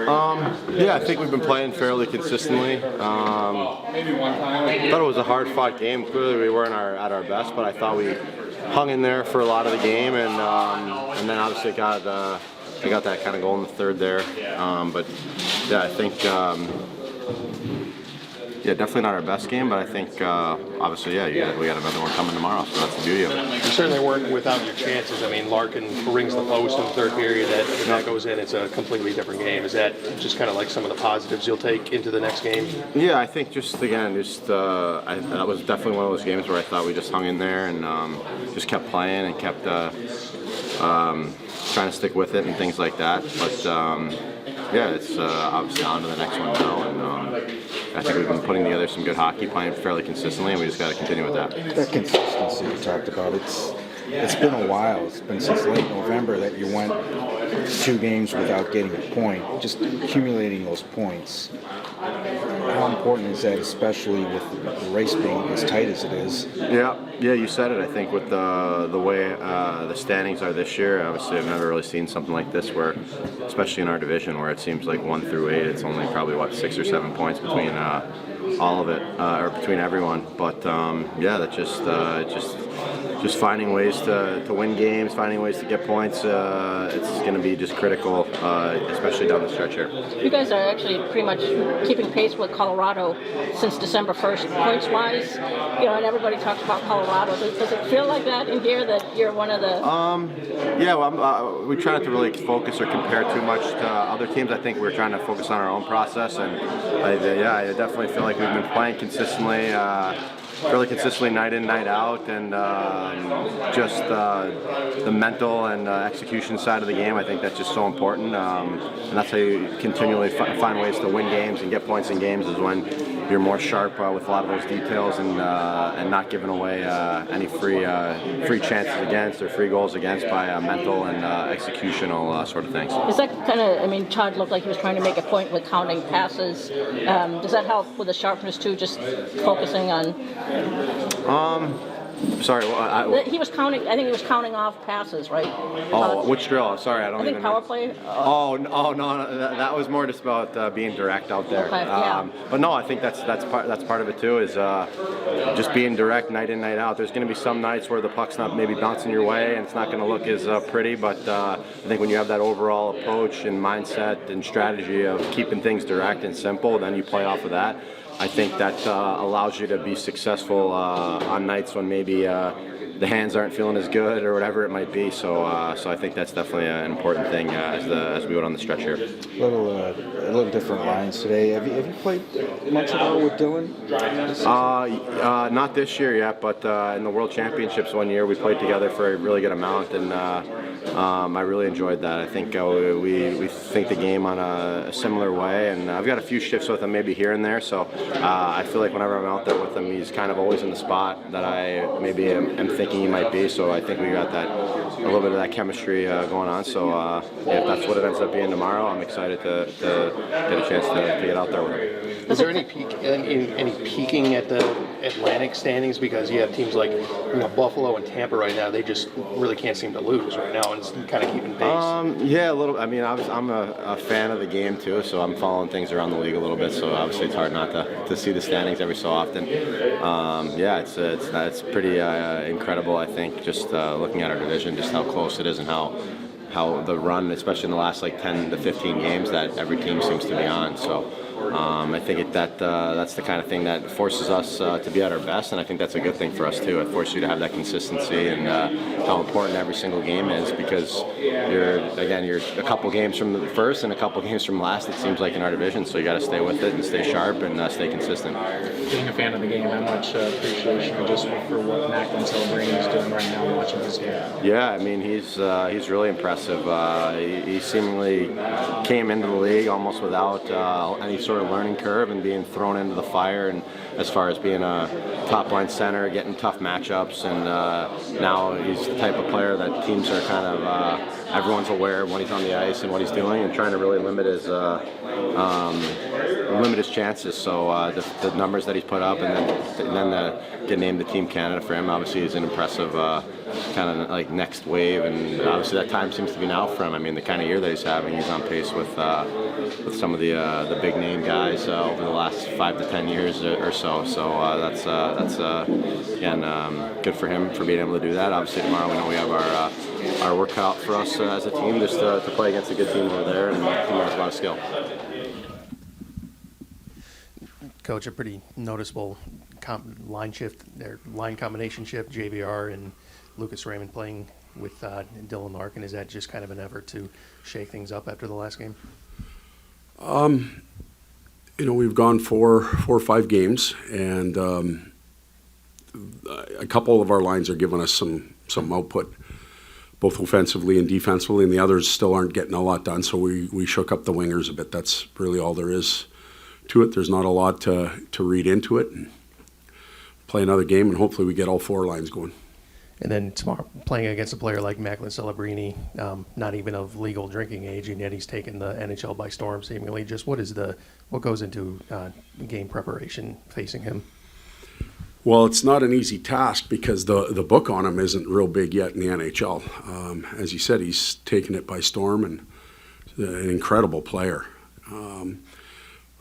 Yeah, I think we've been playing fairly consistently. Thought it was a hard-fought game. Clearly, we weren't at our best, but I thought we hung in there for a lot of the game, and then obviously got that kind of goal in the third there. But yeah, I think. Yeah, definitely not our best game, but I think obviously, yeah, we got another one coming tomorrow, so that's the beauty of it. You certainly weren't without your chances. I mean, Larkin rings the post in the third period. If that goes in, it's a completely different game. Is that just kind of like some of the positives you'll take into the next game? Yeah, I think that was definitely one of those games where I thought we just hung in there and just kept playing and kept trying to stick with it and things like that. But yeah, it's obviously on to the next one now, and I think we've been putting together some good hockey, playing fairly consistently, and we just got to continue with that. That consistency you talked about, it's been a while. It's been since late November that you went 2 games without getting a point. Just accumulating those points. How important is that, especially with the race being as tight as it is? Yeah, you said it. I think with the way the standings are this year, obviously I've never really seen something like this where, especially in our division, where it seems like 1 through 8, it's only probably 6 or 7 points between all of it, or between everyone. But yeah, that just finding ways to win games, finding ways to get points. It's going to be just critical, especially down the stretch here. You guys are actually pretty much keeping pace with Colorado since December 1st, points-wise. And everybody talks about Colorado. Does it feel like that in here, that you're one of the... Yeah, well, we try not to really focus or compare too much to other teams. I think we're trying to focus on our own process, and I definitely feel like we've been playing consistently. Fairly consistently night in, night out, and just the mental and execution side of the game, I think that's just so important, and that's how you continually find ways to win games and get points in games, is when you're more sharp with a lot of those details and not giving away any free chances against or free goals against by mental and executional sort of things. Is that kind of, Todd looked like he was trying to make a point with counting passes. Does that help with the sharpness too, just focusing on... Sorry, he was counting. I think he was counting off passes, right? Oh, which drill? Sorry, I think power play. Oh no, that was more just about being direct out there. Okay, yeah. But no, I think that's part of it too. Is just being direct night in, night out. There's going to be some nights where the puck's not maybe bouncing your way and it's not going to look as pretty. But I think when you have that overall approach and mindset and strategy of keeping things direct and simple, then you play off of that. I think that allows you to be successful on nights when maybe the hands aren't feeling as good or whatever it might be. So I think that's definitely an important thing as we go down the stretch here. A little different lines today. Have you played much at all with Dylan? Not this year yet, but in the World Championships one year we played together for a really good amount, and I really enjoyed that. I think we think the game on a similar way, and I've got a few shifts with him maybe here and there, so I feel like whenever I'm out there with him, he's kind of always in the spot that I maybe am thinking he might be, so I think we got a little bit of that chemistry going on. So if that's what it ends up being tomorrow, I'm excited to get a chance to get out there with him. Is there any peaking at the Atlantic standings, because you have teams like Buffalo and Tampa right now? They just really can't seem to lose right now, and it's kind of keeping pace. Yeah, a little. I'm a fan of the game too, so I'm following things around the league a little bit. So obviously it's hard not to see the standings every so often. Yeah, it's pretty incredible. I think just looking at our division, just how close it is, and how the run, especially in the last 10 to 15 games, that every team seems to be on. So I think that's the kind of thing that forces us to be at our best, and I think that's a good thing for us too. It forces you to have that consistency, and how important every single game is, because you're a couple games from the first and a couple games from last, it seems like, in our division. So you got to stay with it and stay sharp and stay consistent. Being a fan of the game, how much appreciation just for what Macklin Celebrini is doing right now, watching this game? Yeah, he's really impressive. He seemingly came into the league almost without any sort of learning curve and being thrown into the fire, and as far as being a top-line center, getting tough matchups, and now he's the type of player that teams are kind of everyone's aware of when he's on the ice and what he's doing, and trying to really limit his chances. So the numbers that he's put up, and then to get named the Team Canada for him, obviously is an impressive kind of like next wave, and obviously that time seems to be now for him. I mean, the kind of year that he's having, he's on pace with some of the big name guys over the last 5 to 10 years or so. So that's again good for him for being able to do that. Obviously tomorrow we know we have our work cut out for us as a team, just to play against a good team over there, and a team that has a lot of skill. Coach, a pretty noticeable line shift, their line combination shift, JVR and Lucas Raymond playing with Dylan Larkin. Is that just kind of an effort to shake things up after the last game? We've gone four or five games, and a couple of our lines are giving us some output, both offensively and defensively, and the others still aren't getting a lot done, so we shook up the wingers a bit. That's really all there is to it. There's not a lot to read into it. And play another game, and hopefully we get all four lines going. And then tomorrow, playing against a player like Macklin Celebrini, not even of legal drinking age, and yet he's taken the NHL by storm seemingly. Just what goes into game preparation facing him? Well, it's not an easy task because the book on him isn't real big yet in the NHL. As you said, he's taken it by storm, and an incredible player.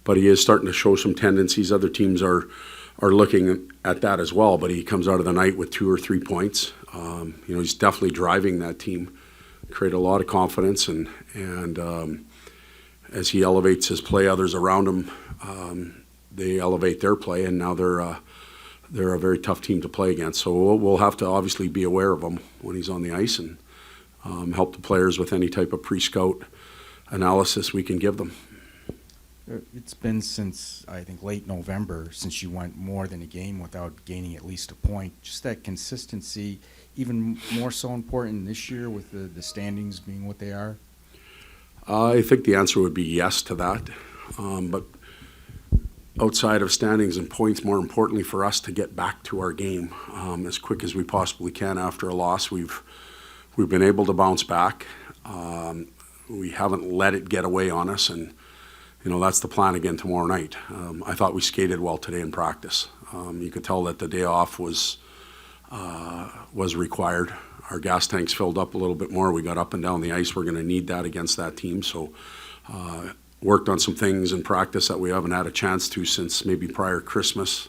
But he is starting to show some tendencies. Other teams are looking at that as well, but he comes out of the night with 2 or 3 points. He's definitely driving that team, create a lot of confidence, and as he elevates his play, others around him, they elevate their play, and now they're a very tough team to play against. So we'll have to obviously be aware of him when he's on the ice, and help the players with any type of pre-scout analysis we can give them. It's been since, I think, late November since you went more than a game without gaining at least a point. Just that consistency, even more so important this year with the standings being what they are? I think the answer would be yes to that. But outside of standings and points, more importantly for us to get back to our game as quick as we possibly can after a loss. We've been able to bounce back. We haven't let it get away on us, and that's the plan again tomorrow night. I thought we skated well today in practice. You could tell that the day off was required. Our gas tanks filled up a little bit more. We got up and down the ice. We're going to need that against that team. So worked on some things in practice that we haven't had a chance to since maybe prior Christmas.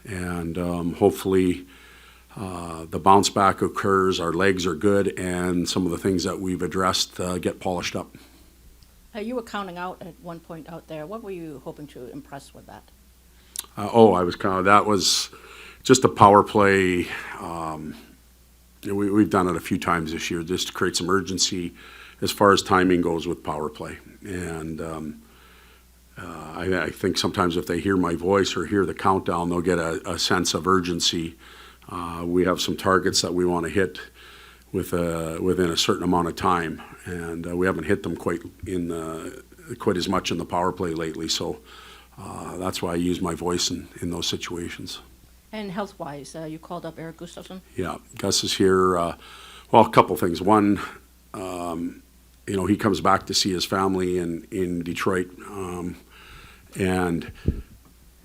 And hopefully the bounce back occurs, our legs are good, and some of the things that we've addressed get polished up. You were counting out at one point out there. What were you hoping to impress with that? That was just a power play. We've done it a few times this year just to create some urgency as far as timing goes with power play. And I think sometimes if they hear my voice or hear the countdown, they'll get a sense of urgency. We have some targets that we want to hit within a certain amount of time, and we haven't hit them quite as much in the power play lately. So that's why I use my voice in those situations. And health-wise, you called up Eric Gustafsson? Yeah, Gus is here. A couple things. One, he comes back to see his family in Detroit, and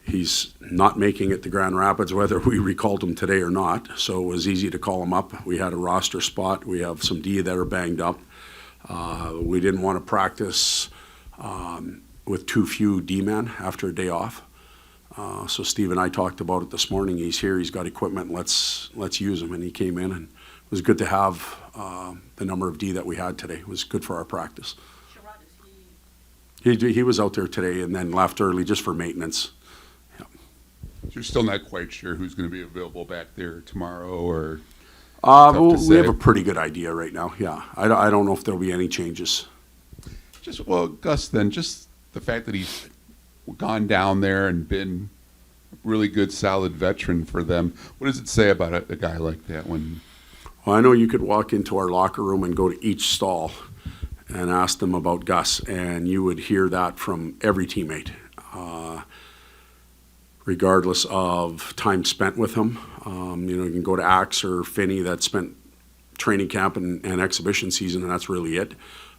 he's not making it to Grand Rapids, whether we recalled him today or not. So it was easy to call him up. We had a roster spot. We have some D that are banged up. We didn't want to practice with too few D-men after a day off. So Steve and I talked about it this morning. He's here. He's got equipment. Let's use him. And he came in, and it was good to have the number of D that we had today. It was good for our practice. He was out there today and then left early just for maintenance. So you're still not quite sure who's going to be available back there tomorrow, or? We have a pretty good idea right now. Yeah, I don't know if there'll be any changes. Gus, then just the fact that he's gone down there and been a really good, solid veteran for them. What does it say about a guy like that? Well, I know you could walk into our locker room and go to each stall and ask them about Gus, and you would hear that from every teammate, regardless of time spent with him. You can go to Axe or Finney that spent training camp and exhibition season, and that's really it,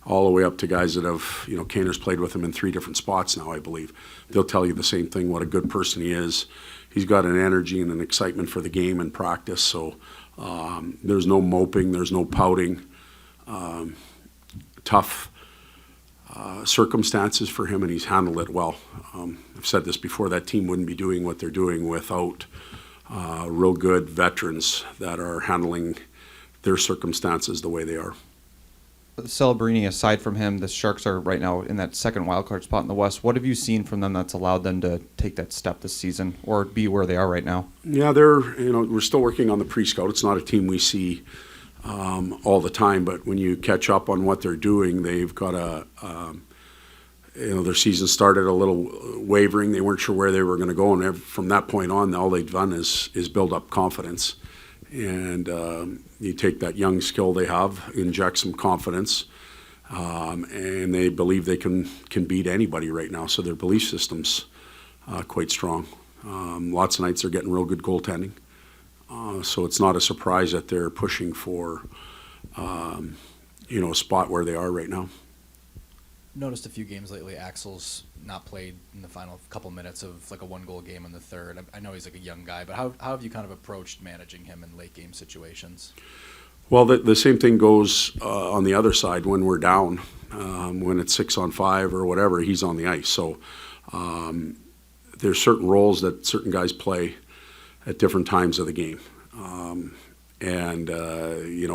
all the way up to guys that have, Kaner's played with him in 3 different spots now, I believe. They'll tell you the same thing, what a good person he is. He's got an energy and an excitement for the game and practice, so There's no moping, there's no pouting. Tough circumstances for him, and he's handled it well. I've said this before, that team wouldn't be doing what they're doing without real good veterans that are handling their circumstances the way they are. Celebrini, aside from him, the Sharks are right now in that second wildcard spot in the West. What have you seen from them that's allowed them to take that step this season or be where they are right now? Yeah, we're still working on the pre-scout. It's not a team we see all the time, but when you catch up on what they're doing, they've got their season started a little wavering. They weren't sure where they were going to go, and from that point on, all they've done is build up confidence. And you take that young skill they have, inject some confidence, and they believe they can beat anybody right now. So their belief system's quite strong. Lots of nights they're getting real good goaltending. So it's not a surprise that they're pushing for, a spot where they are right now. Noticed a few games lately, Axel's not played in the final couple minutes of like a 1-goal game in the third. I know he's like a young guy, but how have you kind of approached managing him in late game situations? Well, the same thing goes on the other side when we're down. When it's 6-on-5 or whatever, he's on the ice. So there's certain roles that certain guys play at different times of the game.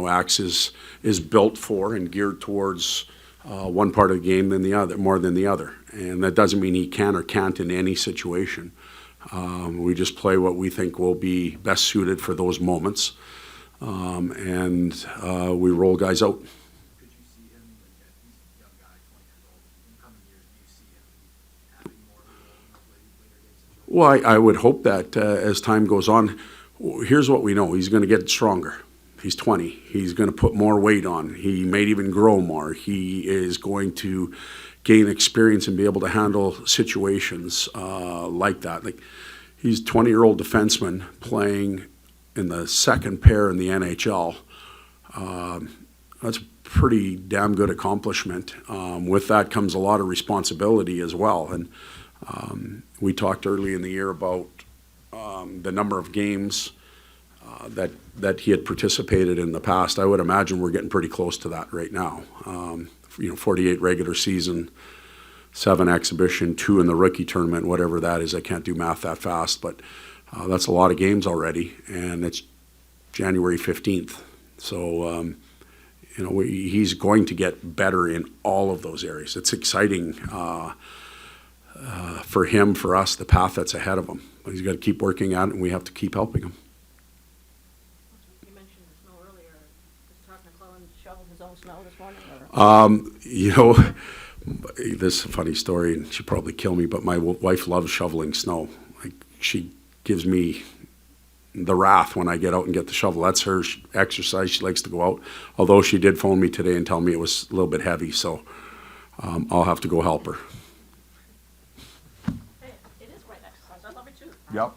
Axe is built for and geared towards one part of the game than the other, more than the other. And that doesn't mean he can or can't in any situation. We just play what we think will be best suited for those moments. And we roll guys out. Could you see him, like he's a young guy, 20 years old, in coming years, do you see him having more of a role in later game situations? Well, I would hope that as time goes on. Here's what we know. He's going to get stronger. He's 20. He's going to put more weight on. He may even grow more. He is going to gain experience and be able to handle situations like that. Like, he's a 20-year-old defenseman playing in the second pair in the NHL. That's a pretty damn good accomplishment. With that comes a lot of responsibility as well. And we talked early in the year about the number of games that he had participated in the past. I would imagine we're getting pretty close to that right now. 48 regular season, 7 exhibition, 2 in the rookie tournament, whatever that is. I can't do math that fast, but that's a lot of games already, and it's January 15th. So, he's going to get better in all of those areas. It's exciting for him, for us, the path that's ahead of him. But he's got to keep working at it, and we have to keep helping him. You mentioned the snow earlier. Does Todd McLellan shovel his own snow this morning? This is a funny story, and she'll probably kill me, but my wife loves shoveling snow. Like, she gives me the wrath when I get out and get the shovel. That's her exercise. She likes to go out, although she did phone me today and tell me it was a little bit heavy, so I'll have to go help her. Hey, it is great exercise. I love it too. Yep.